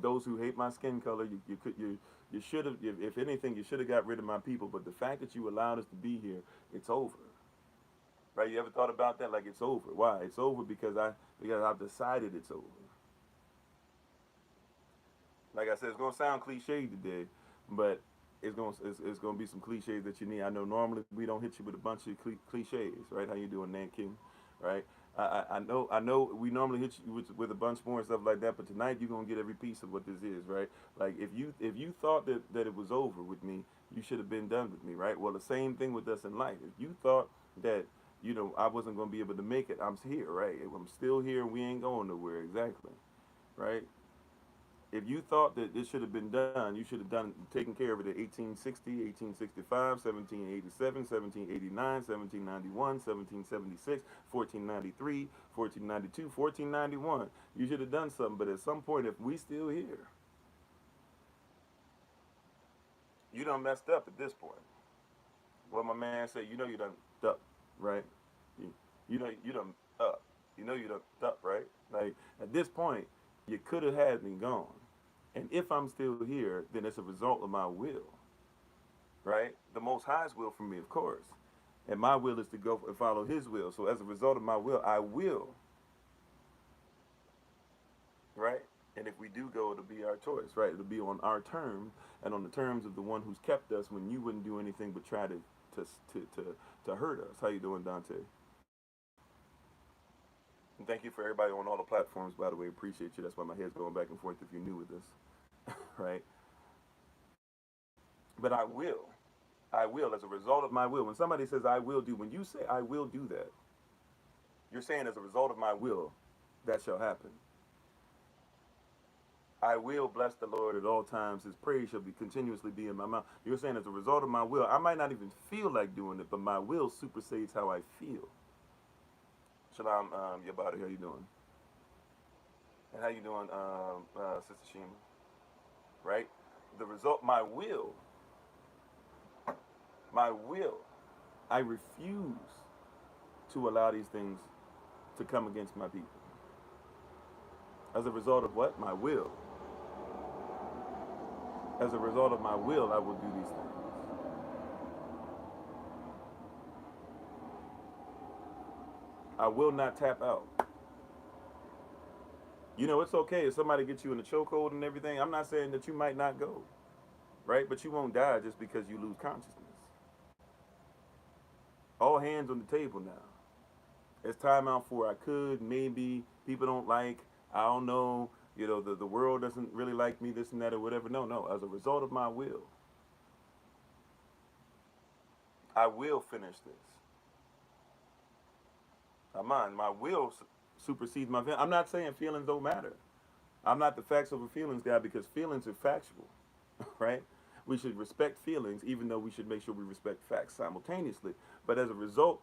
those who hate my skin color, you should have, if anything, you should have got rid of my people. But the fact that you allowed us to be here, it's over, right? You ever thought about that? Like it's over. Why? It's over because I've decided it's over. Like I said, it's gonna sound cliche today, but it's gonna be some cliches that you need. I know normally we don't hit you with a bunch of cliches, right? How you doing, Nan King? Right? I know we normally hit you with a bunch more and stuff like that, but tonight you're gonna get every piece of what this is, right? Like if you thought that it was over with me, you should have been done with me, right? Well, the same thing with us in life. If you thought that I wasn't gonna be able to make it, I'm here, right? I'm still here, and we ain't going nowhere, exactly, right? If you thought that this should have been done, you should have done taken care of it in 1860, 1865, 1787, 1789, 1791, 1776, 1493, 1492, 1491. You should have done something, but at some point, if we still here, you done messed up at this point. What my man said, you done up, right? You, you done up. You done up, right? Like at this point, you could have had me gone. And if I'm still here, then it's a result of my will, right? The Most High's will for me, of course. And my will is to go and follow His will. So as a result of my will, I will, right? And if we do go, it'll be our choice, right? It'll be on our terms and on the terms of the one who's kept us when you wouldn't do anything but try to to hurt us. How you doing, Dante? And thank you for everybody on all the platforms, by the way. Appreciate you. That's why my head's going back and forth if you're new with this, right? But I will, as a result of my will. When somebody says I will do, when you say I will do that, you're saying as a result of my will, that shall happen. I will bless the Lord at all times. His praise shall be continuously be in my mouth. You're saying as a result of my will, I might not even feel like doing it, but my will supersedes how I feel. Shalom, Yabada, how you doing? And how you doing, Sister Shima? Right? The result, my will, I refuse to allow these things to come against my people. As a result of what? My will. As a result of my will, I will do these things. I will not tap out. It's okay if somebody gets you in a chokehold and everything. I'm not saying that you might not go, right? But you won't die just because you lose consciousness. All hands on the table now. It's time out for I could, maybe, people don't like, I don't know, the world doesn't really like me, this and that or whatever. No, no. As a result of my will, I will finish this. My will supersedes my feelings. I'm not saying feelings don't matter. I'm not the facts over feelings guy because feelings are factual, right? We should respect feelings, even though we should make sure we respect facts simultaneously. But as a result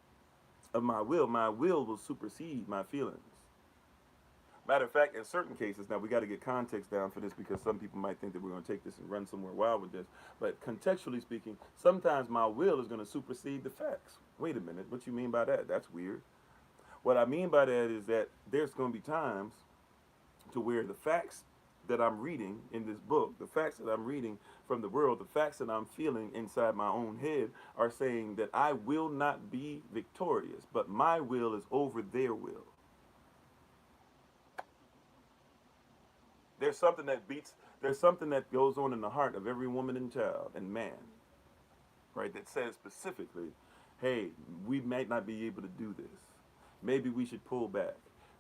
of my will supersede my feelings. Matter of fact, in certain cases, now we got to get context down for this because some people might think that we're going to take this and run somewhere wild with this. But contextually speaking, sometimes my will is going to supersede the facts. Wait a minute, what you mean by that? That's weird. What I mean by that is that there's going to be times to where the facts that I'm reading in this book, the facts that I'm reading from the world, the facts that I'm feeling inside my own head are saying that I will not be victorious, but my will is over their will. There's something that goes on in the heart of every woman and child and man, right, that says specifically, hey, we might not be able to do this. Maybe we should pull back.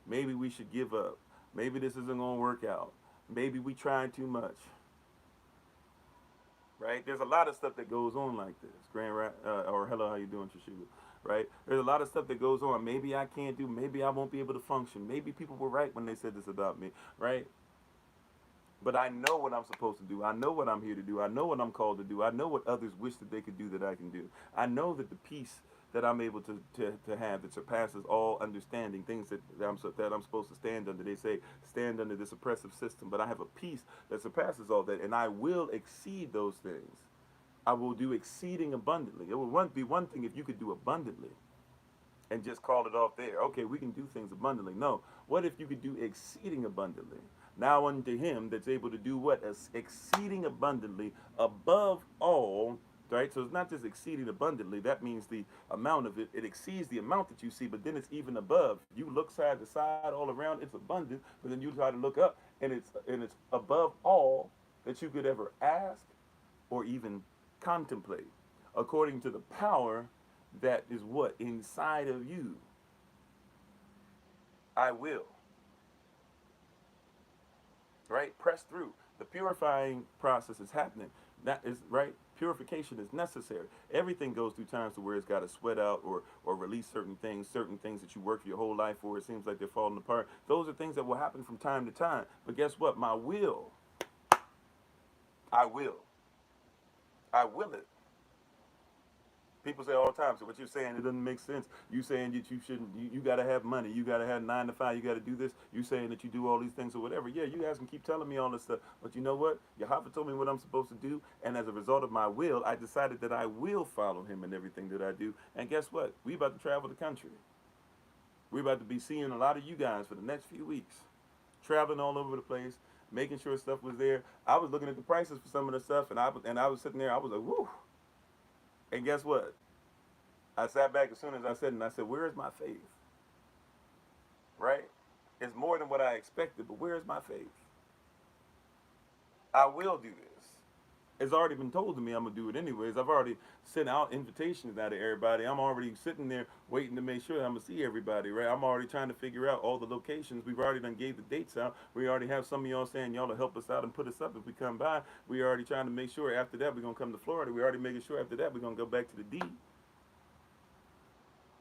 Maybe we should give up. Maybe this isn't going to work out. Maybe we trying too much. Right? There's a lot of stuff that goes on like this. Or hello, how you doing, Trishiba? Right? There's a lot of stuff that goes on. Maybe I can't do. Maybe I won't be able to function. Maybe people were right when they said this about me. Right? But I know what I'm supposed to do. I know what I'm here to do. I know what I'm called to do. I know what others wish that they could do that I can do. I know that the peace that I'm able to have that surpasses all understanding, things that I'm supposed to stand under. They say, stand under this oppressive system. But I have a peace that surpasses all that, and I will exceed those things. I will do exceeding abundantly. It would be one thing if you could do abundantly and just call it off there. Okay, we can do things abundantly. No. What if you could do exceeding abundantly? Now unto him that's able to do what? Exceeding abundantly above all, right? So it's not just exceeding abundantly. That means the amount of it. It exceeds the amount that you see, but then it's even above. You look side to side all around, it's abundant, but then you try to look up and it's above all that you could ever ask or even contemplate, according to the power that is what? Inside of you. I will. Right? Press through. The purifying process is happening. That is right. Purification is necessary. Everything goes through times to where it's got to sweat out or release certain things that you work your whole life for. It seems like they're falling apart. Those are things that will happen from time to time. But guess what? My will, I will, I will it. People say all the time, so what you're saying, it doesn't make sense. You saying that you shouldn't, you got to have money, you got to have 9 to 5, you got to do this. You saying that you do all these things or whatever. Yeah, you guys can keep telling me all this stuff. But you know what? Yahweh told me what I'm supposed to do. And as a result of my will, I decided that I will follow him in everything that I do. And guess what? We about to travel the country. We're about to be seeing a lot of you guys for the next few weeks. Traveling all over the place, making sure stuff was there. I was looking at the prices for some of the stuff, and I was sitting there, I was like, whoo. And guess what? I sat back as soon as I said it, and I said, where is my faith? Right? It's more than what I expected, but where is my faith? I will do this. It's already been told to me I'm going to do it anyways. I've already sent out invitations out to everybody. I'm already sitting there waiting to make sure that I'm going to see everybody, right? I'm already trying to figure out all the locations. We've already done gave the dates out. We already have some of y'all saying y'all will help us out and put us up if we come by. We already trying to make sure after that we're going to come to Florida. We already making sure after that we're going to go back to the D.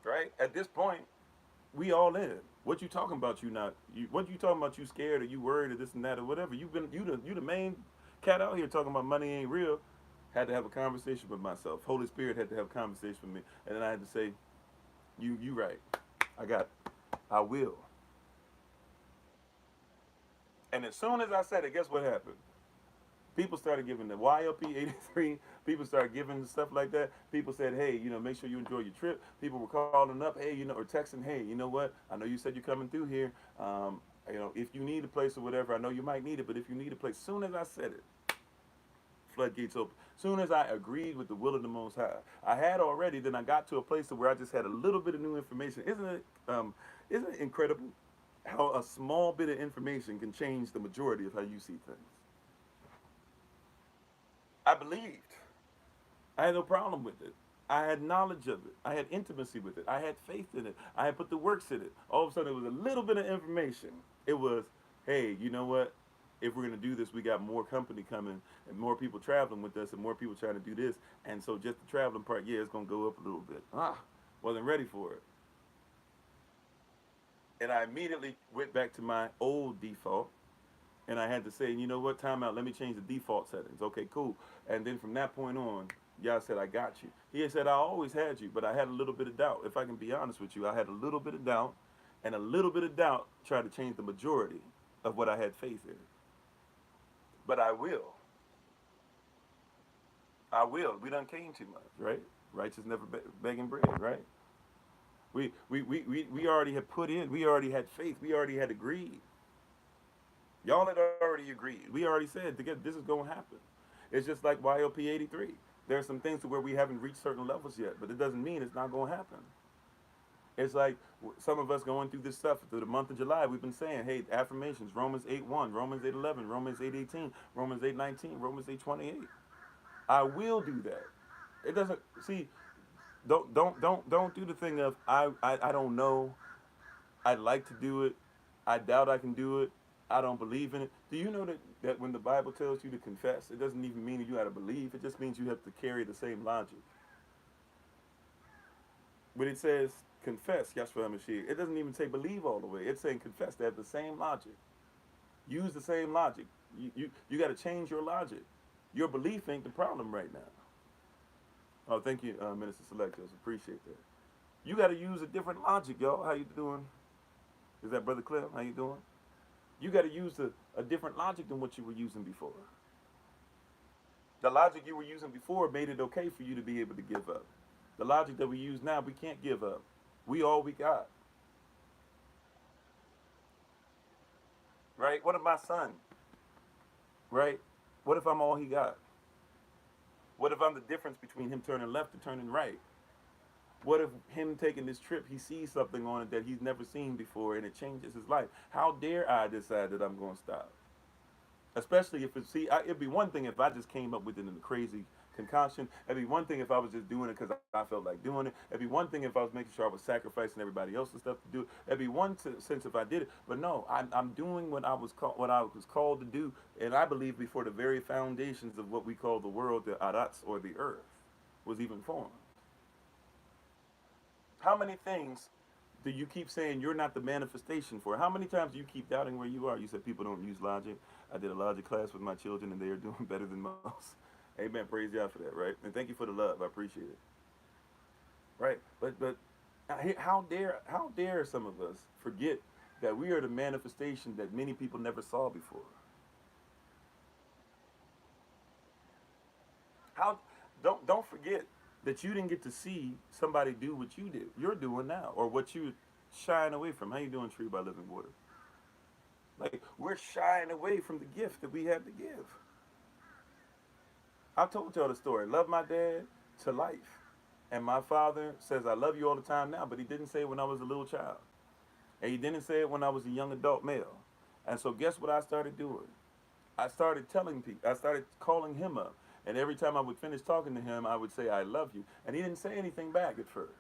Right? At this point, we all in. What you talking about? What you talking about? You scared or you worried or this and that or whatever? You the main cat out here talking about money ain't real. Had to have a conversation with myself. Holy Spirit had to have a conversation with me, and then I had to say, you right. I got it. I will. And as soon as I said it, guess what happened? People started giving the YLP 83. People started giving stuff like that. People said, hey, make sure you enjoy your trip. People were calling up, hey, or texting, hey, you know what? I know you said you're coming through here. If you need a place or whatever, I know you might need it, but if you need a place, soon as I said it, floodgates open. Soon as I agreed with the will of the Most High, I had already. Then I got to a place where I just had a little bit of new information. Isn't it incredible how a small bit of information can change the majority of how you see things? I believed. I had no problem with it. I had knowledge of it. I had intimacy with it. I had faith in it. I had put the works in it. All of a sudden, it was a little bit of information. It was, hey, you know what? If we're going to do this, we got more company coming and more people traveling with us and more people trying to do this. And so just the traveling part, yeah, it's going to go up a little bit. Wasn't ready for it. And I immediately went back to my old default. And I had to say, you know what, time out, let me change the default settings. Okay, cool. And then from that point on, y'all said, I got you. He had said, I always had you, but I had a little bit of doubt. If I can be honest with you, I had a little bit of doubt, and a little bit of doubt tried to change the majority of what I had faith in. But I will. I will. We done came too much, right? Righteous never begging bread, right? We already had put in, we already had faith, we already had agreed. Y'all had already agreed. We already said together this is going to happen. It's just like YLP 83. There are some things to where we haven't reached certain levels yet, but it doesn't mean it's not going to happen. It's like some of us going through this stuff through the month of July. We've been saying, hey, affirmations, Romans 8:1, Romans 8:11, Romans 8:18, Romans 8:19, Romans 8:28. I will do that. It doesn't see. Don't do the thing of I don't know. I'd like to do it. I doubt I can do it. I don't believe in it. Do you know that when the Bible tells you to confess, it doesn't even mean you got to believe. It just means you have to carry the same logic. When it says confess, Yahshua HaMashiach, it doesn't even say believe all the way. It's saying confess. They have the same logic. Use the same logic. You got to change your logic. Your belief ain't the problem right now. Oh, thank you, Minister Selectors. Appreciate that. You got to use a different logic, y'all. How you doing? Is that Brother Clem? How you doing? You got to use a different logic than what you were using before. The logic you were using before made it okay for you to be able to give up. The logic that we use now, we can't give up. We all we got. right? What if my son, right? What if I'm all he got? What if I'm the difference between him turning left and turning right? What if him taking this trip, he sees something on it that he's never seen before and it changes his life? How dare I decide that I'm going to stop? Especially if it'd be one thing if I just came up with it in a crazy concoction. It'd be one thing if I was just doing it because I felt like doing it. It'd be one thing if I was making sure I was sacrificing everybody else's stuff to do it. It'd be one sense if I did it. But no, I'm doing what I was called to do, and I believe before the very foundations of what we call the world, the arats or the earth, was even formed. How many things do you keep saying you're not the manifestation for? How many times do you keep doubting where you are? You said people don't use logic. I did a logic class with my children and they are doing better than most. Amen. Praise God for that, right? And thank you for the love. I appreciate it. Right? But how dare some of us forget that we are the manifestation that many people never saw before? How don't forget that you didn't get to see somebody do what you're doing now, or what you shying away from. How you doing, Tree by Living Water? Like we're shying away from the gift that we have to give. I told y'all the story. Love my dad to life. And my father says I love you all the time now, but he didn't say it when I was a little child. And he didn't say it when I was a young adult male. And so guess what I started doing? I started telling people, I started calling him up. And every time I would finish talking to him, I would say, I love you. And he didn't say anything back at first.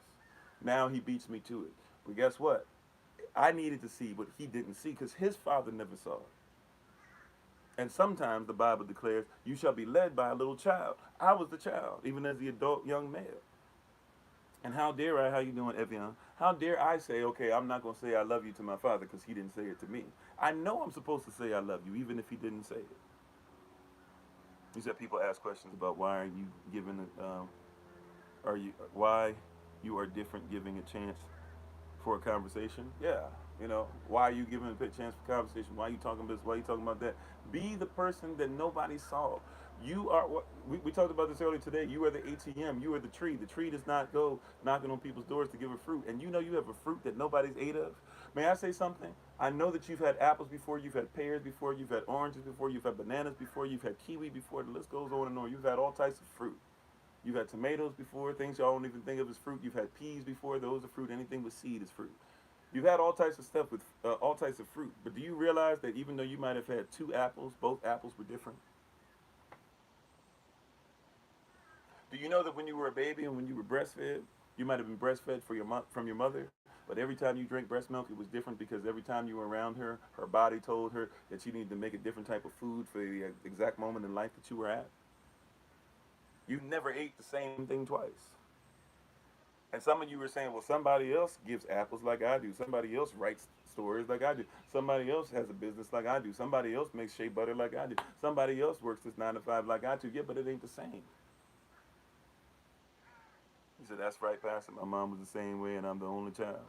Now he beats me to it. But guess what? I needed to see what he didn't see because his father never saw it. And sometimes the Bible declares, you shall be led by a little child. I was the child, even as the adult young male. And how dare I, how you doing, Evian? How dare I say, okay, I'm not going to say I love you to my father because he didn't say it to me. I know I'm supposed to say I love you, even if he didn't say it. You said people ask questions about why are you giving why you are different giving a chance for a conversation. Yeah, why are you giving a chance for conversation? Why are you talking about this? Why are you talking about that? Be the person that nobody saw. You are what we talked about this earlier today. You are the ATM. You are the tree. The tree does not go knocking on people's doors to give a fruit. And you have a fruit that nobody's ate of. May I say something? I know that you've had apples before, you've had pears before, you've had oranges before, you've had bananas before, you've had kiwi before. The list goes on and on. You've had all types of fruit. You've had tomatoes before, things y'all don't even think of as fruit. You've had peas before, those are fruit. Anything with seed is fruit. You've had all types of stuff with all types of fruit. But do you realize that even though you might have had two apples, both apples were different? Do you know that when you were a baby and when you were breastfed, you might have been breastfed from your mother, but every time you drank breast milk, it was different because every time you were around her, her body told her that she needed to make a different type of food for the exact moment in life that you were at. You never ate the same thing twice. And some of you were saying, well, somebody else gives apples like I do. Somebody else writes stories like I do. Somebody else has a business like I do. Somebody else makes shea butter like I do. Somebody else works this 9 to 5 like I do. Yeah, but it ain't the same. He said, that's right, Pastor. My mom was the same way, and I'm the only child.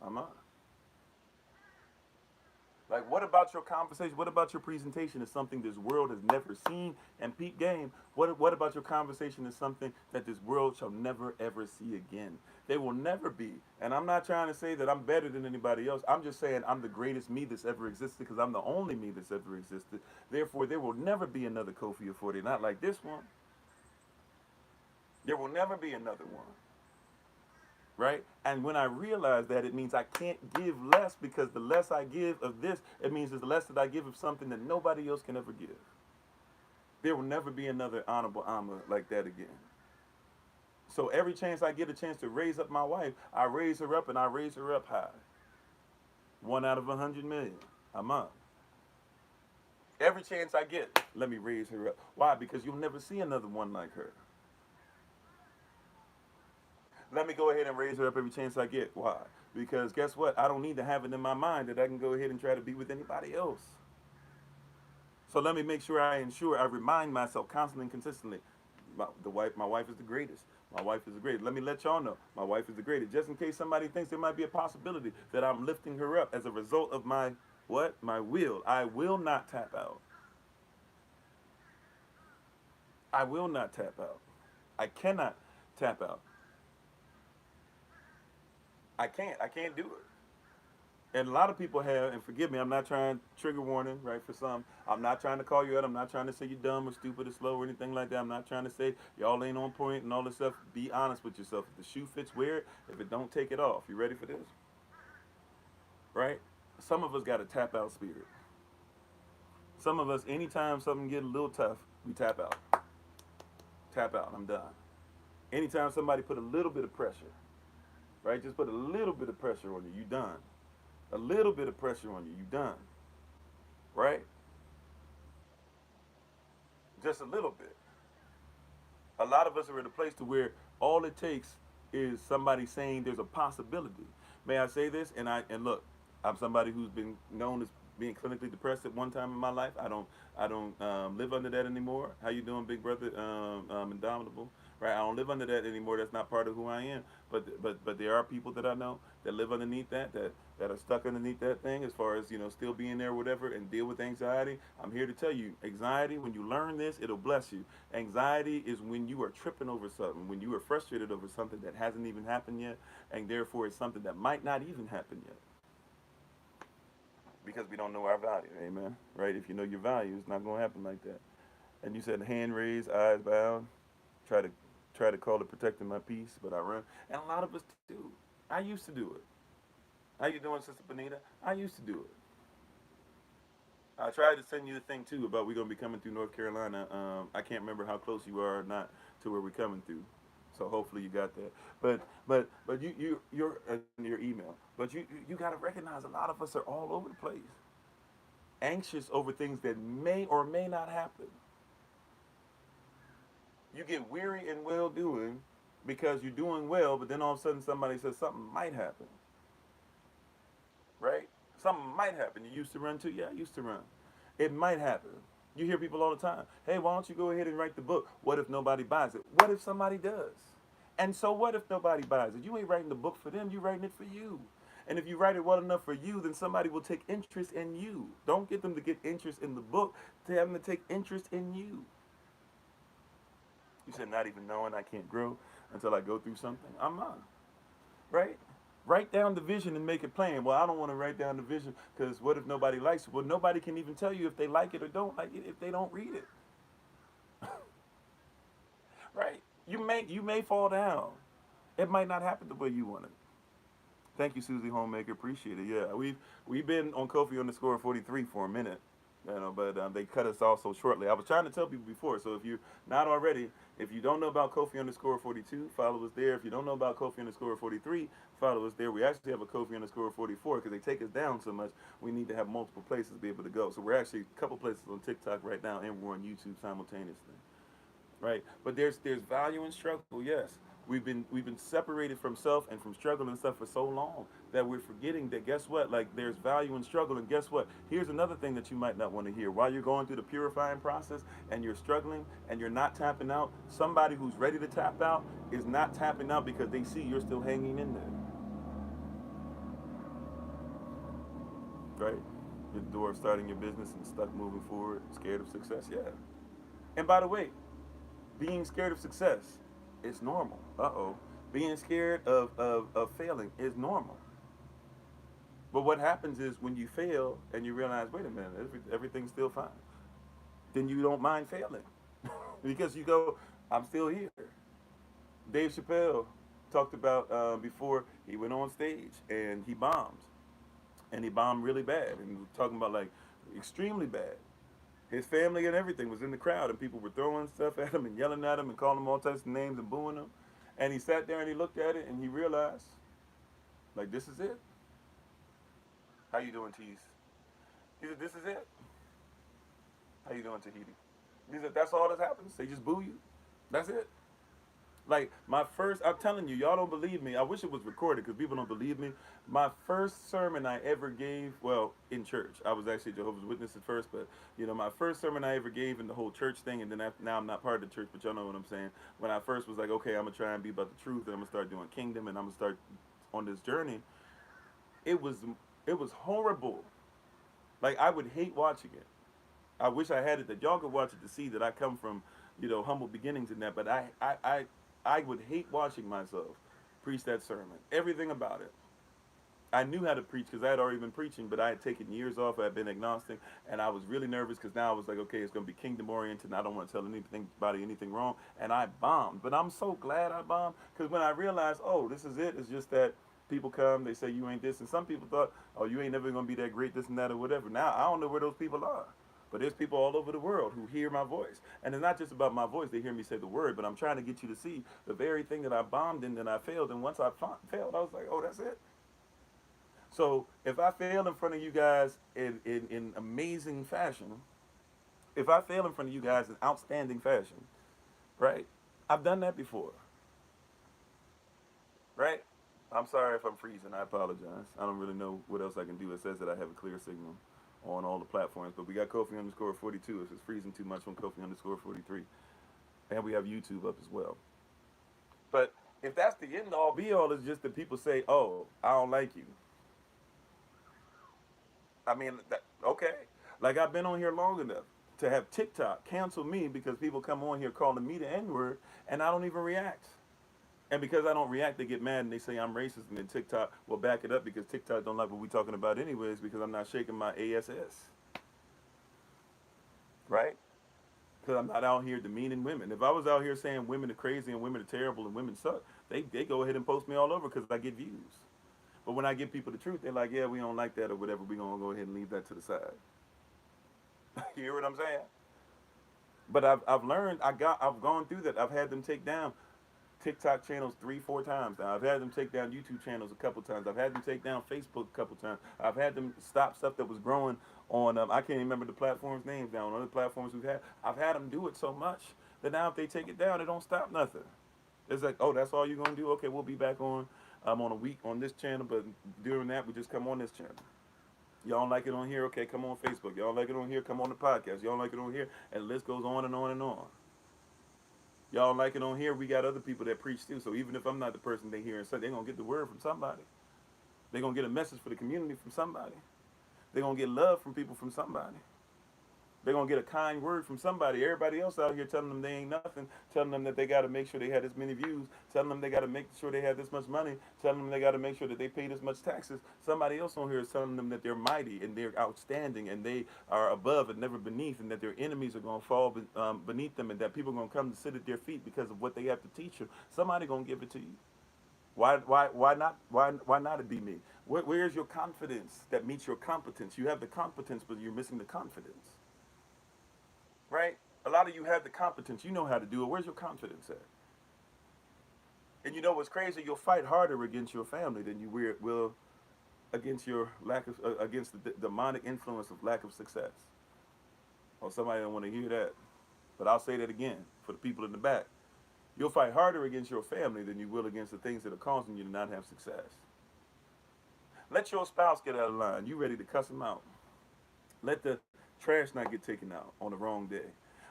I'm not. Like, what about your conversation? What about your presentation is something this world has never seen? And peep game, what about your conversation is something that this world shall never, ever see again? They will never be. And I'm not trying to say that I'm better than anybody else. I'm just saying I'm the greatest me that's ever existed because I'm the only me that's ever existed. Therefore, there will never be another Kofi Ofori, not like this one. There will never be another one. Right? And when I realize that, it means I can't give less because the less I give of this, it means the less that I give of something that nobody else can ever give. There will never be another honorable Amma like that again. So every chance I get a chance to raise up my wife, I raise her up and I raise her up high. 1 out of 100 million. I'm up. Every chance I get, let me raise her up. Why? Because you'll never see another one like her. Let me go ahead and raise her up every chance I get. Why? Because guess what? I don't need to have it in my mind that I can go ahead and try to be with anybody else. So let me make sure I remind myself constantly and consistently. My wife is the greatest. My wife is the greatest. Let me let y'all know. My wife is the greatest. Just in case somebody thinks there might be a possibility that I'm lifting her up as a result of my what? My will. I will not tap out. I will not tap out. I cannot tap out. I can't. I can't do it. And a lot of people have, and forgive me, I'm not trying, trigger warning, right, for some. I'm not trying to call you out. I'm not trying to say you're dumb or stupid or slow or anything like that. I'm not trying to say y'all ain't on point and all this stuff. Be honest with yourself. If the shoe fits, wear it. If it don't, take it off. You ready for this? Right? Some of us got a tap out spirit. Some of us, anytime something get a little tough, we tap out. Tap out. I'm done. Anytime somebody put a little bit of pressure, right? Just put a little bit of pressure on you, you done. A little bit of pressure on you, you done. Right? Just a little bit. A lot of us are in a place to where all it takes is somebody saying there's a possibility. May I say this? And look, I'm somebody who's been known as being clinically depressed at one time in my life. I don't live under that anymore. How you doing, big brother? Indomitable, right? I don't live under that anymore. That's not part of who I am. But there are people that I know that live underneath that are stuck underneath that thing as far as still being there or whatever and deal with anxiety. I'm here to tell you, anxiety, when you learn this, it'll bless you. Anxiety is when you are tripping over something, when you are frustrated over something that hasn't even happened yet, and therefore it's something that might not even happen yet because we don't know our value. Amen. Right? If you know your value, it's not going to happen like that. And you said hand raised, eyes bowed. Try to call it protecting my peace, but I run. And a lot of us do. I used to do it. How you doing, Sister Benita? I used to do it. I tried to send you the thing too about we're gonna be coming through North Carolina. I can't remember how close you are or not to where we're coming through. So hopefully you got that. But you're in your email. But you got to recognize a lot of us are all over the place, anxious over things that may or may not happen. You get weary in well doing because you're doing well, but then all of a sudden somebody says something might happen, right? Something might happen. You used to run too? Yeah, I used to run. It might happen. You hear people all the time. Hey, why don't you go ahead and write the book? What if nobody buys it? What if somebody does? And so what if nobody buys it? You ain't writing the book for them. You're writing it for you. And if you write it well enough for you, then somebody will take interest in you. Don't get them to get interest in the book. To have them to take interest in you. You said not even knowing I can't grow until I go through something. I'm not. Right? Write down the vision and make it plain. Well, I don't want to write down the vision because what if nobody likes it? Well, nobody can even tell you if they like it or don't like it if they don't read it. Right? You may fall down. It might not happen the way you want it. Thank you, Susie Homemaker. Appreciate it. Yeah, we've been on Kofi underscore 43 for a minute, but they cut us off so shortly. I was trying to tell people before, so if you're not already, if you don't know about Kofi underscore 42, follow us there. If you don't know about Kofi underscore 43, follow us there. We actually have a Kofi underscore 44 because they take us down so much. We need to have multiple places to be able to go. So we're actually a couple places on TikTok right now, and we're on YouTube simultaneously. Right? But there's value in struggle. Yes, we've been separated from self and from struggle and stuff for so long that we're forgetting that guess what? Like there's value in struggle, and guess what? Here's another thing that you might not want to hear. While you're going through the purifying process and you're struggling and you're not tapping out, somebody who's ready to tap out is not tapping out because they see you're still hanging in there. Right? You're the door of starting your business and stuck moving forward, scared of success. Yeah. And by the way, being scared of success is normal. Uh-oh. Being scared of failing is normal. But what happens is when you fail and you realize, wait a minute, everything's still fine, then you don't mind failing. Because you go, I'm still here. Dave Chappelle talked about before he went on stage and he bombed. And he bombed really bad. And we're talking about like extremely bad. His family and everything was in the crowd, and people were throwing stuff at him and yelling at him and calling him all types of names and booing him. And he sat there and he looked at it and he realized, like, this is it. How you doing, Tease? He said, this is it. How you doing, Tahiti? He said, that's all that happens. They just boo you. That's it. Like my first, I'm telling you, y'all don't believe me. I wish it was recorded because people don't believe me. My first sermon I ever gave, well, in church. I was actually Jehovah's Witness at first, but my first sermon I ever gave in the whole church thing, and then now I'm not part of the church, but y'all know what I'm saying. When I first was like, okay, I'm gonna try and be about the truth, and I'm gonna start doing kingdom, and I'm gonna start on this journey. It was horrible. Like I would hate watching it. I wish I had it that y'all could watch it to see that I come from, humble beginnings in that. But I would hate watching myself preach that sermon. Everything about it. I knew how to preach because I had already been preaching, but I had taken years off. I had been agnostic, and I was really nervous because now I was like, okay, it's going to be kingdom oriented, and I don't want to tell anybody anything wrong. And I bombed, but I'm so glad I bombed because when I realized, oh, this is it. It's just that people come, they say you ain't this, and some people thought, oh, you ain't never going to be that great, this and that, or whatever. Now I don't know where those people are. But there's people all over the world who hear my voice. And it's not just about my voice. They hear me say the word, but I'm trying to get you to see the very thing that I bombed in and I failed. And once I failed, I was like, oh, that's it. So if I fail in front of you guys in amazing fashion, if I fail in front of you guys in outstanding fashion, right? I've done that before, right? I'm sorry if I'm freezing. I apologize. I don't really know what else I can do. It says that I have a clear signal on all the platforms, but we got Kofi underscore 42 if it's freezing too much on Kofi underscore 43. And we have YouTube up as well. But if that's the end all be all, is just that people say, oh, I don't like you. I mean, okay. Like I've been on here long enough to have TikTok cancel me because people come on here calling me the N word and I don't even react. And because I don't react, they get mad and they say I'm racist, and then TikTok will back it up because TikTok don't like what we're talking about anyways because I'm not shaking my ass, right? Because I'm not out here demeaning women. If I was out here saying women are crazy and women are terrible and women suck, they go ahead and post me all over because I get views. But when I give people the truth, they're like, yeah, we don't like that or whatever. We're going to go ahead and leave that to the side. You hear what I'm saying? But I've learned, I've gone through that. I've had them take down TikTok channels 3-4 times now. I've had them take down YouTube channels a couple times. I've had them take down Facebook a couple times. I've had them stop stuff that was growing on, I can't even remember the platform's names now, on other platforms we've had. I've had them do it so much that now if they take it down, it don't stop nothing. It's like, oh, that's all you're going to do? Okay, we'll be back on a week on this channel, but during that, we just come on this channel. Y'all don't like it on here? Okay, come on Facebook. Y'all don't like it on here? Come on the podcast. Y'all don't like it on here? And the list goes on and on and on. Y'all don't like it on here? We got other people that preach too. So even if I'm not the person they hear and say, they're going to get the word from somebody. They're going to get a message for the community from somebody. They're going to get love from people from somebody. They're going to get a kind word from somebody. Everybody else out here telling them they ain't nothing, telling them that they got to make sure they had this many views, telling them they got to make sure they have this much money, telling them they got to make sure that they pay this much taxes. Somebody else on here is telling them that they're mighty and they're outstanding and they are above and never beneath, and that their enemies are going to fall beneath them, and that people are going to come to sit at their feet because of what they have to teach you. Somebody going to give it to you. Why not it be me? Where's your confidence that meets your competence? You have the competence, but you're missing the confidence. Right? A lot of you have the competence. You know how to do it. Where's your confidence at? And you know what's crazy? You'll fight harder against your family than you will against your against the demonic influence of lack of success. Or somebody don't want to hear that. But I'll say that again for the people in the back. You'll fight harder against your family than you will against the things that are causing you to not have success. Let your spouse get out of line. You ready to cuss them out. Let the trash not get taken out on the wrong day.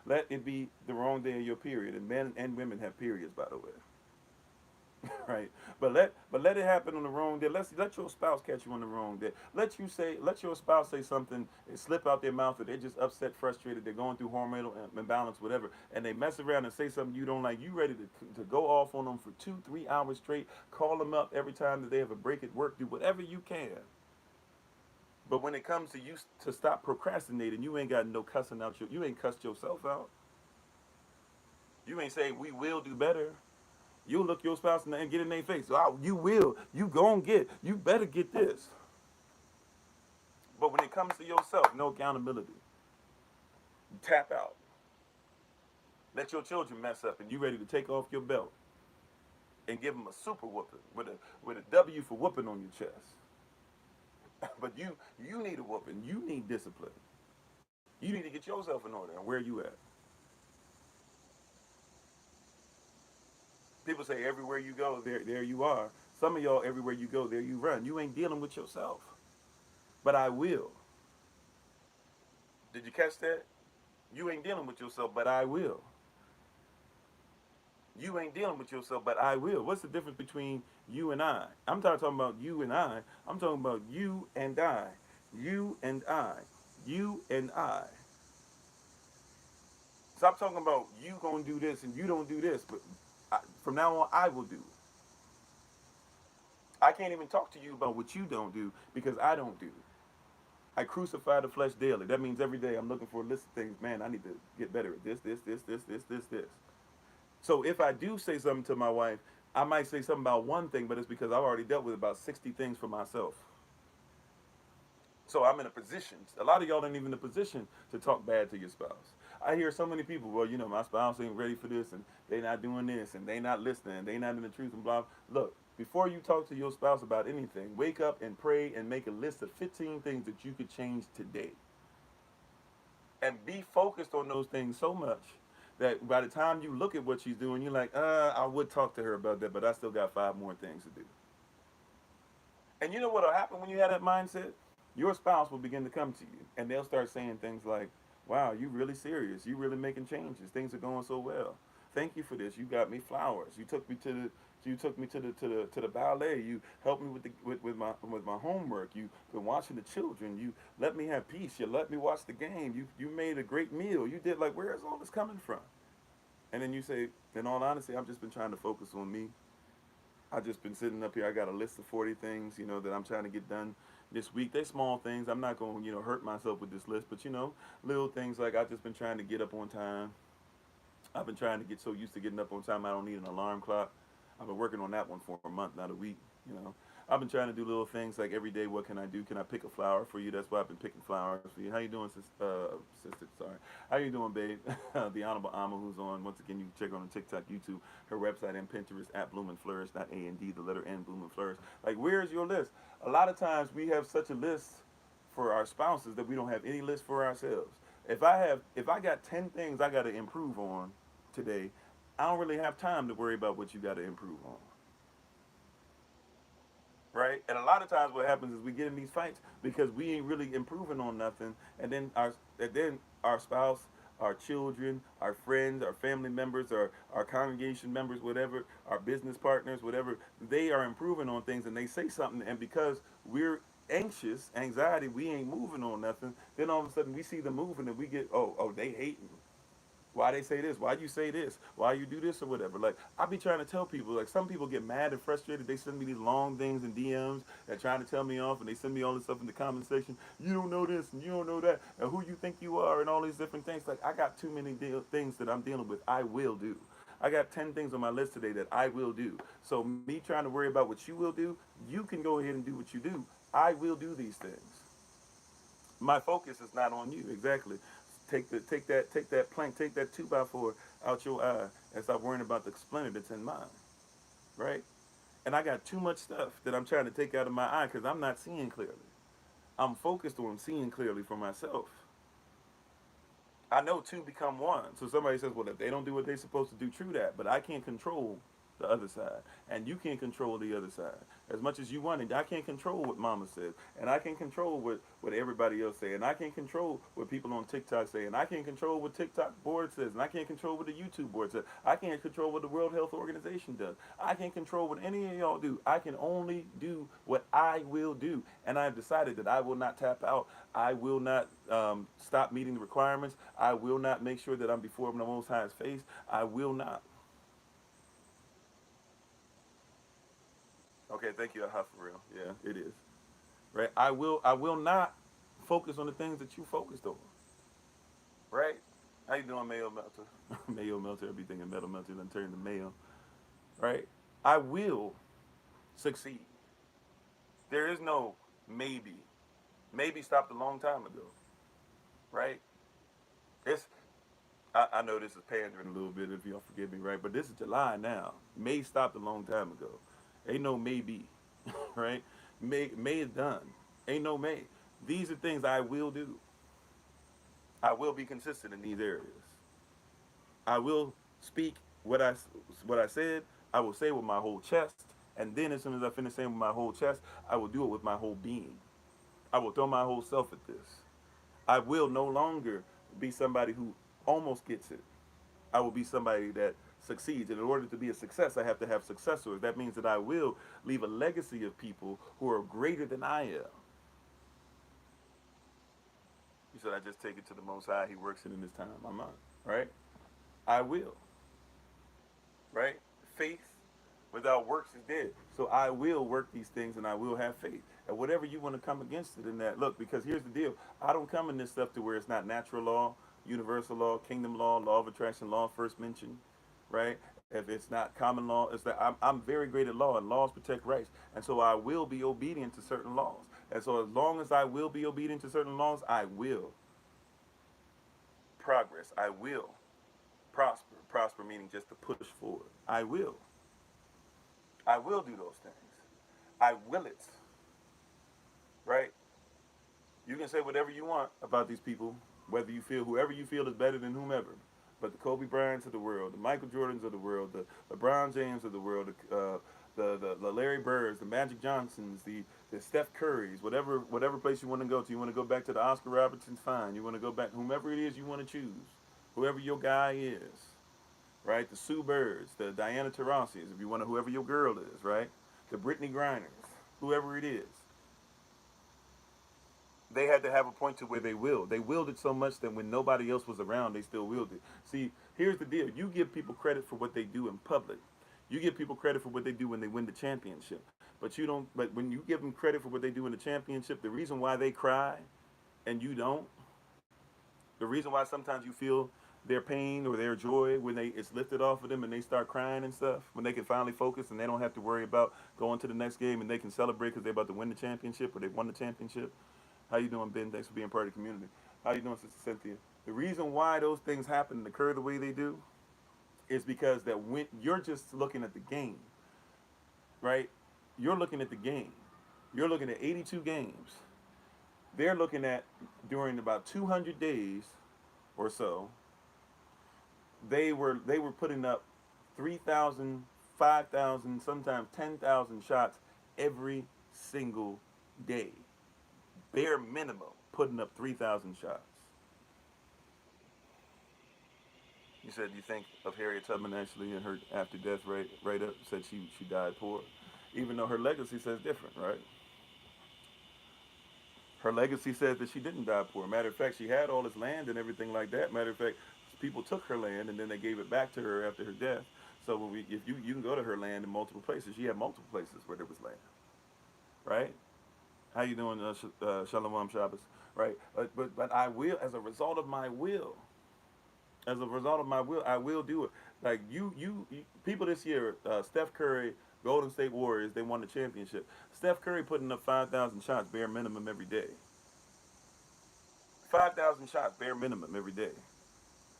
Let it be the wrong day of your period. And men and women have periods, by the way. Right? But let it happen on the wrong day. Let your spouse catch you on the wrong day. Let your spouse say something and slip out their mouth, or they're just upset, frustrated, they're going through hormonal imbalance, whatever, and they mess around and say something you don't like. You ready to go off on them for 2-3 hours straight, call them up every time that they have a break at work, do whatever you can. But when it comes to you to stop procrastinating, you ain't got no cussing out you ain't cussed yourself out. You ain't say we will do better. You look your spouse and get in their face. Oh, you will. You gon' get. You better get this. But when it comes to yourself, no accountability. You tap out. Let your children mess up, and you ready to take off your belt and give them a super whooping with a W for whooping on your chest. But you need a whooping. You need discipline. You need to get yourself in order. And where you at? People say everywhere you go, there you are. Some of y'all, everywhere you go, there you run. You ain't dealing with yourself. But I will. Did you catch that? You ain't dealing with yourself, but I will. You ain't dealing with yourself, but I will. What's the difference between you and I? I'm not talking about you and I. I'm talking about you and I. You and I. You and I. Stop talking about you gonna do this and you don't do this, but from now on, I will do it. I can't even talk to you about what you don't do because I don't do. I crucify the flesh daily. That means every day I'm looking for a list of things. Man, I need to get better at this. So if I do say something to my wife, I might say something about one thing, but it's because I've already dealt with about 60 things for myself. So I'm in a position. A lot of y'all ain't even in a position to talk bad to your spouse. I hear so many people, well, my spouse ain't ready for this, and they not doing this, and they not listening, and they not in the truth, and blah. Look, before you talk to your spouse about anything, wake up and pray and make a list of 15 things that you could change today. And be focused on those things so much that by the time you look at what she's doing, you're like, I would talk to her about that, but I still got 5 more things to do. And you know what'll happen when you have that mindset? Your spouse will begin to come to you, and they'll start saying things like, "Wow, you really serious? You really making changes? Things are going so well. Thank you for this. You got me flowers. You took me to the ballet. You helped me with my homework. You've been watching the children. You let me have peace. You let me watch the game. You made a great meal. You did like where is all this coming from?" And then you say, "In all honesty, I've just been trying to focus on me. I've just been sitting up here. I got a list of 40 things, that I'm trying to get done this week. They're small things. I'm not going to, hurt myself with this list, but, little things like I've just been trying to get up on time. I've been trying to get so used to getting up on time I don't need an alarm clock. I've been working on that one for a month, not a week, you know. I've been trying to do little things like every day, what can I do? Can I pick a flower for you? That's why I've been picking flowers for you. How you doing, sister? Sorry. How you doing, babe? The Honorable Amma, who's on, once again, you can check her on TikTok, YouTube, her website, and Pinterest, at Bloom and Flourish, not A-N-D, the letter N, Bloom and Flourish. Like, where's your list? A lot of times we have such a list for our spouses that we don't have any list for ourselves. If I got 10 things I got to improve on today, I don't really have time to worry about what you got to improve on, right? And a lot of times what happens is we get in these fights because we ain't really improving on nothing, and then our spouse, our children, our friends, our family members, our congregation members, whatever, our business partners, whatever, they are improving on things, and they say something, and because we're anxiety, we ain't moving on nothing. Then all of a sudden we see them moving, and we get, oh, they hating. Why they say this? Why you say this? Why you do this or whatever? Like, I be trying to tell people, like, some people get mad and frustrated. They send me these long things in DMs that trying to tell me off, and they send me all this stuff in the comment section. You don't know this and you don't know that, and who you think you are, and all these different things. Like, I got too many things that I'm dealing with. I will do. I got 10 things on my list today that I will do. So me trying to worry about what you will do, you can go ahead and do what you do. I will do these things. My focus is not on you. Exactly. Take that plank, take that 2x4 out your eye and stop worrying about the splinter that's in mine. Right? And I got too much stuff that I'm trying to take out of my eye because I'm not seeing clearly. I'm focused on seeing clearly for myself. I know two become one. So somebody says, well, if they don't do what they're supposed to do, true that. But I can't control the other side. And you can't control the other side. As much as you want it, I can't control what mama says. And I can't control what everybody else says. And I can't control what people on TikTok say. And I can't control what TikTok board says. And I can't control what the YouTube board says. I can't control what the World Health Organization does. I can't control what any of y'all do. I can only do what I will do. And I've decided that I will not tap out. I will not stop meeting the requirements. I will not make sure that I'm before the Most High's face. I will not. Okay, thank you, Aha, for real. Yeah, it is. Right? I will not focus on the things that you focused on. Right? How you doing, Mayo Melter? Mayo Melter, everything in Metal Melter, then turn to Mayo. Right? I will succeed. There is no maybe. Maybe stopped a long time ago. Right? It's I know this is pandering a little bit if y'all forgive me, right? But this is July now. May stopped a long time ago. Ain't no maybe, right? May is done. Ain't no May. These are things I will do. I will be consistent in these areas. I will speak what I said. I will say with my whole chest, and then as soon as I finish saying with my whole chest, I will do it with my whole being. I will throw my whole self at this. I will no longer be somebody who almost gets it. I will be somebody that succeeds. And in order to be a success, I have to have successors. That means that I will leave a legacy of people who are greater than I am. You said I just take it to the Most High. He works it in His time. I'm not, right? I will, right? Faith, Without works is dead. So I will work these things and I will have faith. And whatever you want to come against it in that, look, because here's the deal. I don't come in this stuff to where it's not natural law, universal law, kingdom law of attraction, law of first mention, right? If it's not common law, it's that I'm very great at law and laws protect rights. And so I will be obedient to certain laws. And so as long as I will be obedient to certain laws, I will progress. I will prosper. Prosper meaning just to push forward. I will. I will do those things. I will it. Right? You can say whatever you want about these people, whether you feel whoever you feel is better than whomever. But the Kobe Bryants of the world, the Michael Jordans of the world, the LeBron James of the world, the Larry Birds, the Magic Johnsons, the Steph Currys, whatever place you want to go to. You want to go back to the Oscar Robertsons, fine. You want to go back, whomever it is you want to choose, whoever your guy is, right? The Sue Birds, the Diana Taurasi's, if you want to, whoever your girl is, right? The Brittany Griners, whoever it is. They had to have a point to where they willed. They willed it so much that when nobody else was around, they still willed it. See, here's the deal. You give people credit for what they do in public. You give people credit for what they do when they win the championship. But you don't but when you give them credit for what they do in the championship, the reason why they cry and you don't, the reason why sometimes you feel their pain or their joy when it's lifted off of them and they start crying and stuff, when they can finally focus and they don't have to worry about going to the next game and they can celebrate because they're about to win the championship or they won the championship. How you doing, Ben? Thanks for being part of the community. How you doing, Sister Cynthia? The reason why those things happen and occur the way they do is because that when you're just looking at the game, right? You're looking at the game. You're looking at 82 games. They're looking at during about 200 days or so. They were putting up 3,000, 5,000, sometimes 10,000 shots every single day. Bare minimum, putting up 3,000 shots. You said you think of Harriet Tubman actually in her after death right up said she died poor, even though her legacy says different, right? Her legacy says that she didn't die poor. Matter of fact, she had all this land and everything like that. Matter of fact, people took her land and then they gave it back to her after her death. So if you can go to her land in multiple places, she had multiple places where there was land, right? How you doing, Shalom Shabbos? Right, but I will, as a result of my will, I will do it. Like you people this year, Steph Curry, Golden State Warriors, they won the championship. Steph Curry putting up 5,000 shots bare minimum every day. 5,000 shots bare minimum every day.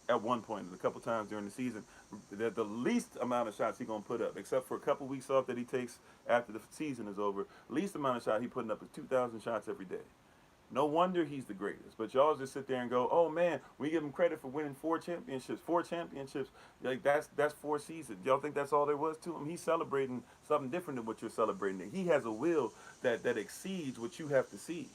At one point, and a couple times during the season, the least amount of shots he gonna put up, except for a couple weeks off that he takes after the season is over. Least amount of shots he putting up is 2,000 shots every day. No wonder he's the greatest. But y'all just sit there and go, "Oh man, we give him credit for winning four championships. Four championships, like that's 4 seasons." Y'all think that's all there was to him? He's celebrating something different than what you're celebrating. He has a will that exceeds what you have to see.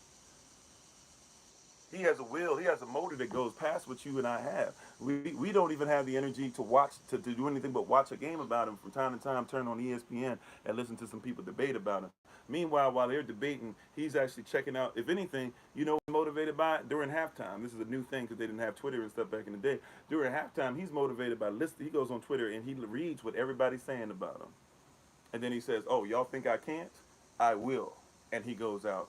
He has a will. He has a motive that goes past what you and I have. We don't even have the energy to watch to do anything but watch a game about him from time to time. Turn on ESPN and listen to some people debate about him. Meanwhile, while they're debating, he's actually checking out. If anything, you know, motivated by it? During halftime. This is a new thing because they didn't have Twitter and stuff back in the day. During halftime, he's motivated by list. He goes on Twitter and he reads what everybody's saying about him, and then he says, "Oh, y'all think I can't? I will." And he goes out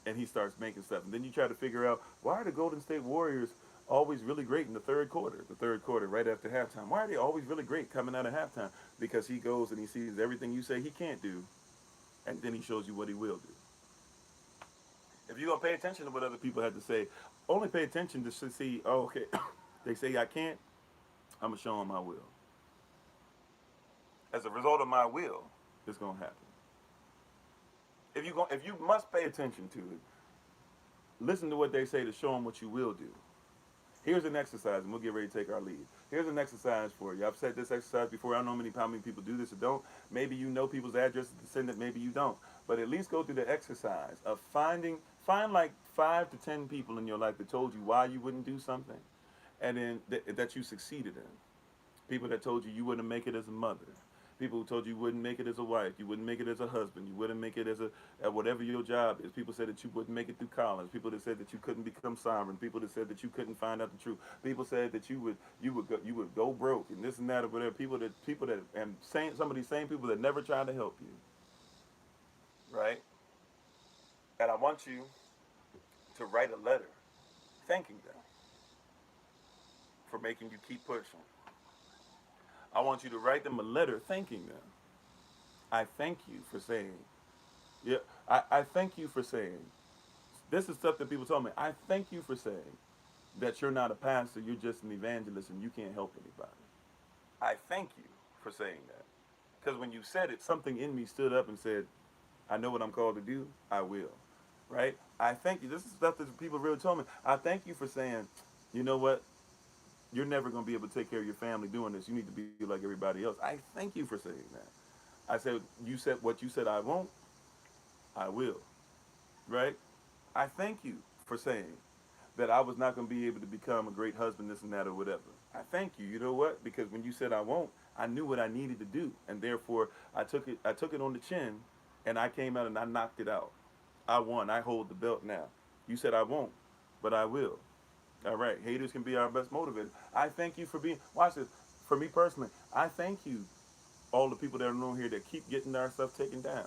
and he starts making stuff. And then you try to figure out, why are the Golden State Warriors always really great in the third quarter? The third quarter, right after halftime. Why are they always really great coming out of halftime? Because he goes and he sees everything you say he can't do, and then he shows you what he will do. If you're going to pay attention to what other people have to say, only pay attention to see, oh, okay, they say I can't, I'm going to show them I will. As a result of my will, it's going to happen. If you must pay attention to it, listen to what they say to show them what you will do. Here's an exercise, and we'll get ready to take our lead. Here's an exercise for you. I've said this exercise before. I don't know how many people do this or don't. Maybe you know people's addresses to send it. Maybe you don't. But at least go through the exercise of find like 5 to 10 people in your life that told you why you wouldn't do something, and then that you succeeded in. People that told you you wouldn't make it as a mother. People who told you wouldn't make it as a wife, you wouldn't make it as a husband, you wouldn't make it as a at whatever your job is. People said that you wouldn't make it through college. People that said that you couldn't become sovereign. People that said that you couldn't find out the truth. People said that you would go broke and this and that or whatever. People that and same some of these same people that never tried to help you, right? And I want you to write a letter thanking them for making you keep pushing. I want you to write them a letter thanking them. I thank you for saying, yeah, I thank you for saying, this is stuff that people told me. I thank you for saying that you're not a pastor, you're just an evangelist and you can't help anybody. I thank you for saying that. Because when you said it, something in me stood up and said, I know what I'm called to do, I will. Right? I thank you. This is stuff that people really told me. I thank you for saying, you know what? You're never going to be able to take care of your family doing this. You need to be like everybody else. I thank you for saying that. I said, you said what you said I won't, I will. Right? I thank you for saying that I was not going to be able to become a great husband, this and that, or whatever. I thank you. You know what? Because when you said I won't, I knew what I needed to do, and therefore I took it on the chin, and I came out and I knocked it out. I won. I hold the belt now. You said I won't, but I will. All right. Haters can be our best motivator. I thank you for being. Watch this. For me personally, I thank you, all the people that are on here that keep getting our stuff taken down.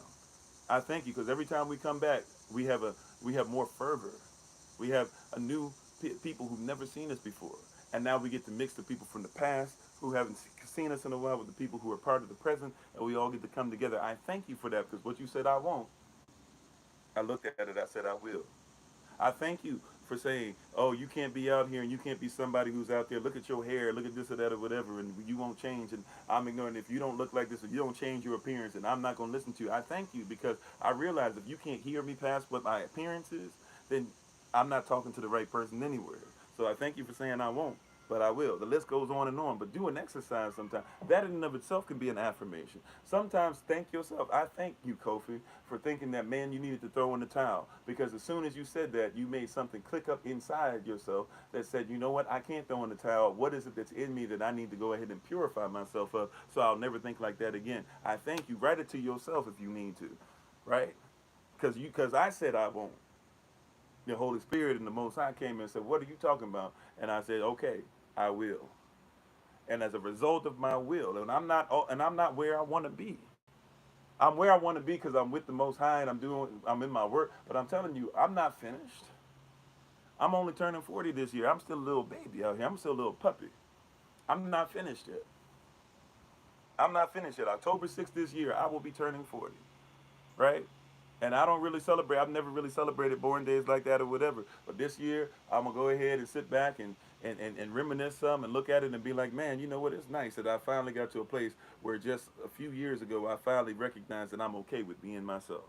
I thank you because every time we come back, we have more fervor. We have a new people who've never seen us before, and now we get to mix the people from the past who haven't seen us in a while with the people who are part of the present, and we all get to come together. I thank you for that because what you said I won't, I looked at it. I said I will. I thank you for saying, oh, you can't be out here and you can't be somebody who's out there. Look at your hair, look at this or that or whatever, and you won't change. And I'm ignoring if you don't look like this, if you don't change your appearance, and I'm not going to listen to you. I thank you because I realize if you can't hear me past what my appearance is, then I'm not talking to the right person anywhere. So I thank you for saying I won't, but I will. The list goes on and on. But do an exercise sometimes. That in and of itself can be an affirmation. Sometimes thank yourself. I thank you, Kofi, for thinking that, man, you needed to throw in the towel. Because as soon as you said that, you made something click up inside yourself that said, you know what, I can't throw in the towel. What is it that's in me that I need to go ahead and purify myself of so I'll never think like that again? I thank you. Write it to yourself if you need to, right? Because I said I won't. The Holy Spirit and the Most High came and said, what are you talking about? And I said, okay, I will. And as a result of my will, and I'm not where I want to be. I'm where I want to be because I'm with the Most High and I'm in my work. But I'm telling you, I'm not finished. I'm only turning 40 this year. I'm still a little baby out here. I'm still a little puppy. I'm not finished yet. I'm not finished yet. October 6th this year, I will be turning 40. Right? And I don't really celebrate. I've never really celebrated born days like that or whatever. But this year, I'm gonna go ahead and sit back and reminisce some and look at it and be like, man, you know what? It's nice that I finally got to a place where just a few years ago I finally recognized that I'm okay with being myself.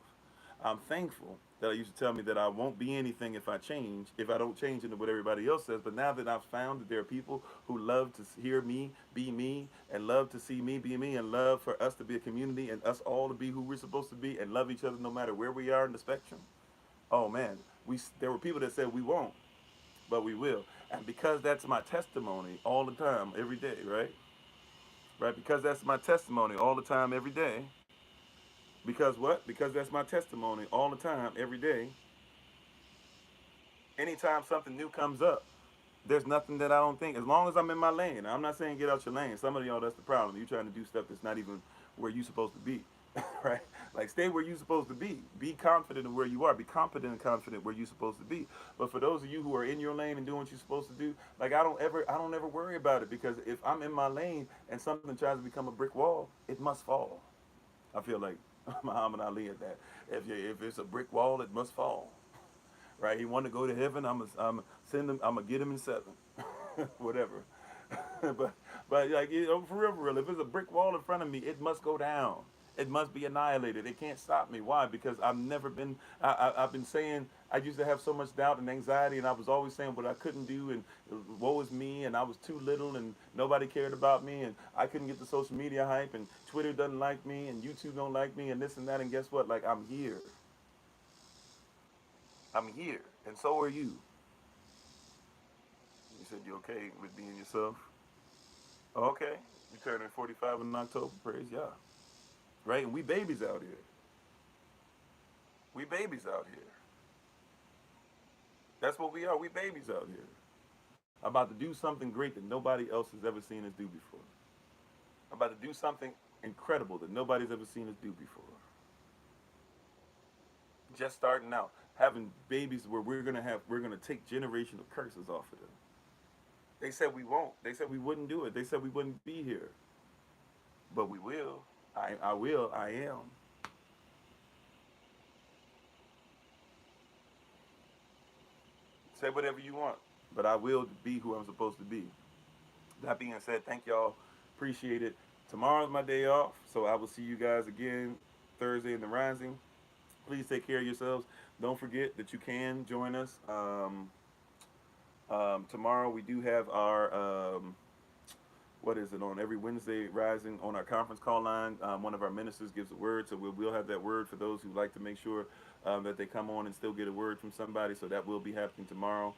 I'm thankful that I used to tell me that I won't be anything if I change, if I don't change into what everybody else says. But now that I've found that there are people who love to hear me be me and love to see me be me and love for us to be a community and us all to be who we're supposed to be and love each other no matter where we are in the spectrum. Oh man, there were people that said we won't, but we will. And because that's my testimony all the time, every day, right? Right? Because that's my testimony all the time, every day. Because what? Because that's my testimony all the time, every day. Anytime something new comes up, there's nothing that I don't think. As long as I'm in my lane, I'm not saying get out your lane. Some of y'all, that's the problem. You're trying to do stuff that's not even where you're supposed to be, right? Like stay where you're supposed to be. Be confident in where you are. Be competent and confident where you're supposed to be. But for those of you who are in your lane and doing what you're supposed to do, like I don't ever worry about it because if I'm in my lane and something tries to become a brick wall, it must fall. I feel like Muhammad Ali at that. If it's a brick wall, it must fall. Right? He wanted to go to heaven. I'm send him. I'm gonna get him in seven, whatever. but like for real, if there's a brick wall in front of me, it must go down. It must be annihilated. It can't stop me. Why? Because I've never been. I've been saying I used to have so much doubt and anxiety, and I was always saying what I couldn't do, and woe is me, and I was too little, and nobody cared about me, and I couldn't get the social media hype, and Twitter doesn't like me, and YouTube don't like me, and this and that, and guess what? Like I'm here. I'm here, and so are you. You said you're okay with being yourself. Okay, you turning 45 in October. Praise y'all. right? And we babies out here. We babies out here. That's what we are. We babies out here. About to do something great that nobody else has ever seen us do before. About to do something incredible that nobody's ever seen us do before. Just starting out, having babies where we're gonna take generational curses off of them. They said we won't. They said we wouldn't do it. They said we wouldn't be here, but we will. I will. I am. Say whatever you want, but I will be who I'm supposed to be. That being said, thank y'all. Appreciate it. Tomorrow's my day off, so I will see you guys again Thursday in the Rising. Please take care of yourselves. Don't forget that you can join us. Tomorrow we do have our what is it on every Wednesday rising on our conference call line. One of our ministers gives a word, so we'll have that word for those who like to make sure that they come on and still get a word from somebody. So that will be happening tomorrow.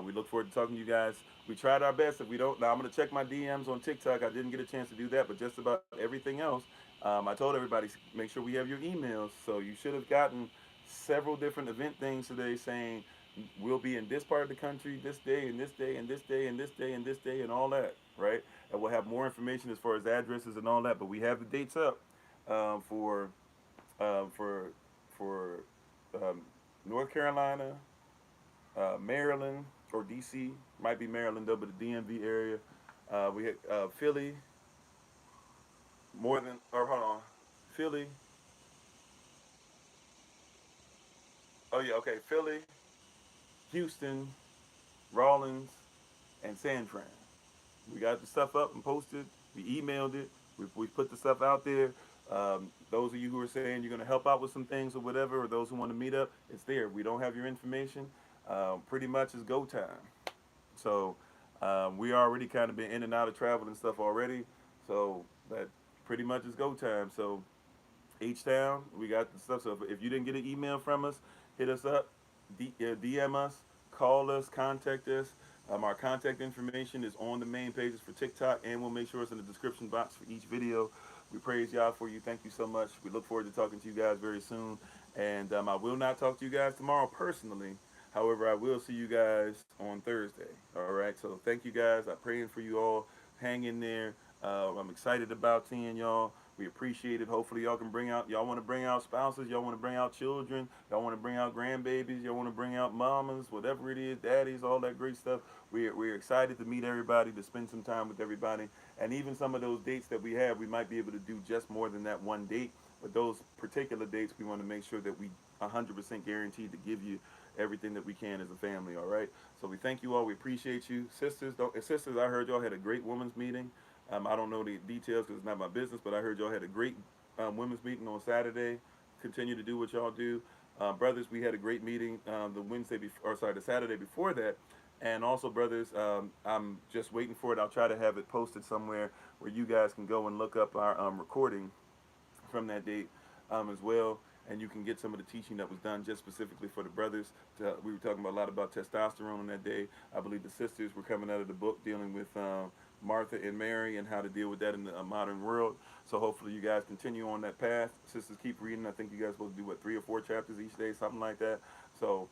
We look forward to talking to you guys. We tried our best. If we don't, now I'm going to check my DMs on TikTok. I didn't get a chance to do that, but just about everything else, I told everybody make sure we have your emails. So you should have gotten several different event things today saying we'll be in this part of the country this day and this day and this day and this day and this day and all that, right? And we'll have more information as far as addresses and all that. But we have the dates up um, for for um, North Carolina, Maryland, or DC. Might be Maryland though, but the DMV area. We had Philly, more than or hold on, Philly. Oh yeah, okay, Philly, Houston, Rawlins, and San Fran. We got the stuff up and posted. We emailed it. We put the stuff out there. Those of you who are saying you're going to help out with some things or whatever, or those who want to meet up, it's there. We don't have your information. Pretty much it's go time. So we already kind of been in and out of travel and stuff already. So that pretty much is go time. So H Town, we got the stuff. So if you didn't get an email from us, hit us up, DM us, call us, contact us. Our contact information is on the main pages for TikTok, and we'll make sure it's in the description box for each video. We praise y'all for you. Thank you so much. We look forward to talking to you guys very soon. And I will not talk to you guys tomorrow personally. However, I will see you guys on Thursday. All right. So thank you guys. I'm praying for you all. Hang in there. I'm excited about seeing y'all. We appreciate it. Hopefully, y'all can bring out. Y'all want to bring out spouses. Y'all want to bring out children. Y'all want to bring out grandbabies. Y'all want to bring out mamas, whatever it is, daddies, all that great stuff. We're excited to meet everybody, to spend some time with everybody, and even some of those dates that we have, we might be able to do just more than that one date. But those particular dates, we want to make sure that we 100% guaranteed to give you everything that we can as a family. All right. So we thank you all. We appreciate you, sisters. Sisters, I heard y'all had a great women's meeting. I don't know the details because it's not my business, but I heard y'all had a great women's meeting on Saturday. Continue to do what y'all do. Brothers, we had a great meeting the Wednesday before, or sorry, the Saturday before that. And also, brothers, I'm just waiting for it. I'll try to have it posted somewhere where you guys can go and look up our recording from that date as well. And you can get some of the teaching that was done just specifically for the brothers. We were talking about a lot about testosterone on that day. I believe the sisters were coming out of the book dealing with Martha and Mary and how to deal with that in the modern world. So hopefully you guys continue on that path. Sisters, keep reading. I think you guys supposed to do what 3 or 4 chapters each day, something like that. So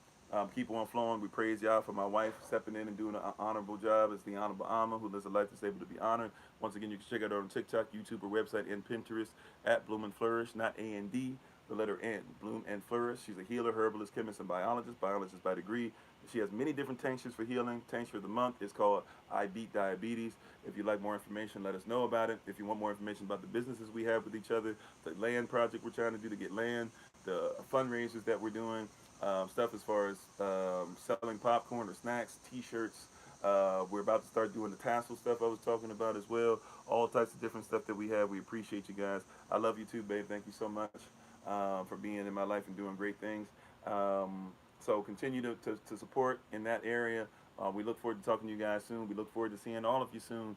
keep on flowing. We praise y'all for my wife stepping in and doing an honorable job as the Honorable Alma, who lives a life that's able to be honored. Once again, you can check out her on TikTok, YouTube, or website, and Pinterest at Bloom and Flourish, not A&D, the letter N, Bloom and Flourish. She's a healer, herbalist, chemist, and biologist by degree. She has many different tinctures for healing. Tincture of the month is called I Beat Diabetes. If you'd like more information, let us know about it. If you want more information about the businesses we have with each other, the land project we're trying to do to get land, the fundraisers that we're doing, stuff as far as selling popcorn or snacks, T-shirts. We're about to start doing the tassel stuff I was talking about as well. All types of different stuff that we have. We appreciate you guys. I love you too, babe. Thank you so much for being in my life and doing great things. So continue to support in that area. We look forward to talking to you guys soon. We look forward to seeing all of you soon.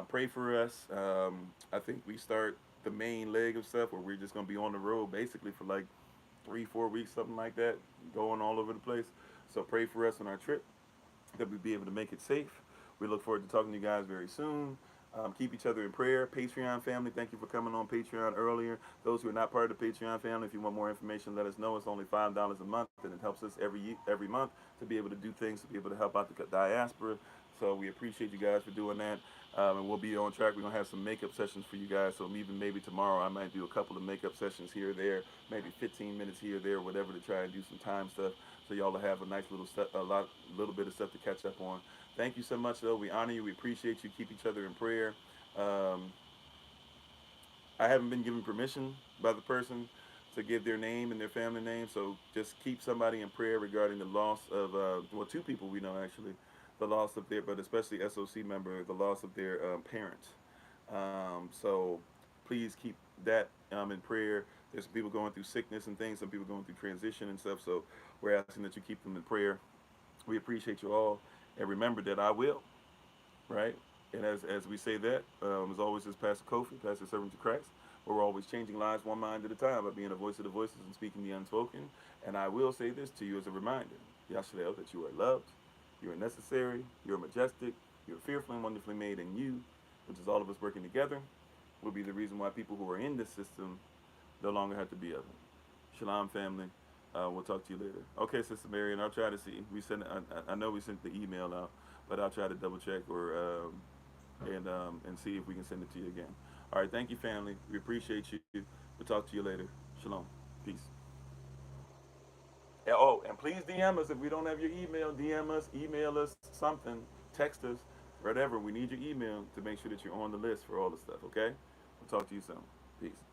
Pray for us. I think we start the main leg of stuff where we're just going to be on the road basically for like 3, 4 weeks, something like that, going all over the place. So pray for us on our trip that we be able to make it safe. We look forward to talking to you guys very soon. Keep each other in prayer. Patreon family, thank you for coming on Patreon earlier. Those who are not part of the Patreon family, if you want more information, let us know. It's only $5 a month, and it helps us every month to be able to do things, to be able to help out the diaspora. So we appreciate you guys for doing that. And we'll be on track. We're gonna have some makeup sessions for you guys. So even maybe tomorrow, I might do a couple of makeup sessions here or there, maybe 15 minutes here or there, whatever, to try and do some time stuff. So y'all will have a nice little little bit of stuff to catch up on. Thank you so much, though. We honor you. We appreciate you. Keep each other in prayer. Um, I haven't been given permission by the person to give their name and their family name, so just keep somebody in prayer regarding the loss of well, two people we know actually, the loss of their, but especially SOC member, the loss of their parent. So please keep that in prayer. There's some people going through sickness and things, some people going through transition and stuff. So we're asking that you keep them in prayer. We appreciate you all, and remember that I will, right? And as we say that, as always, as Pastor Kofi, Pastor Servant to Christ, we're always changing lives one mind at a time by being a voice of the voices and speaking the unspoken. And I will say this to you as a reminder, Yashalel, that you are loved, you are necessary, you're majestic, you're fearfully and wonderfully made, and you, which is all of us working together, will be the reason why people who are in this system no longer have to be of it. Shalom, family. We'll talk to you later. Okay, Sister Mary, and I'll try to see. I know we sent the email out, but I'll try to double check or and see if we can send it to you again. All right, thank you, family. We appreciate you. We'll talk to you later. Shalom. Peace. Oh, and please DM us if we don't have your email. DM us, email us, something, text us, whatever. We need your email to make sure that you're on the list for all the stuff. Okay? We'll talk to you soon. Peace.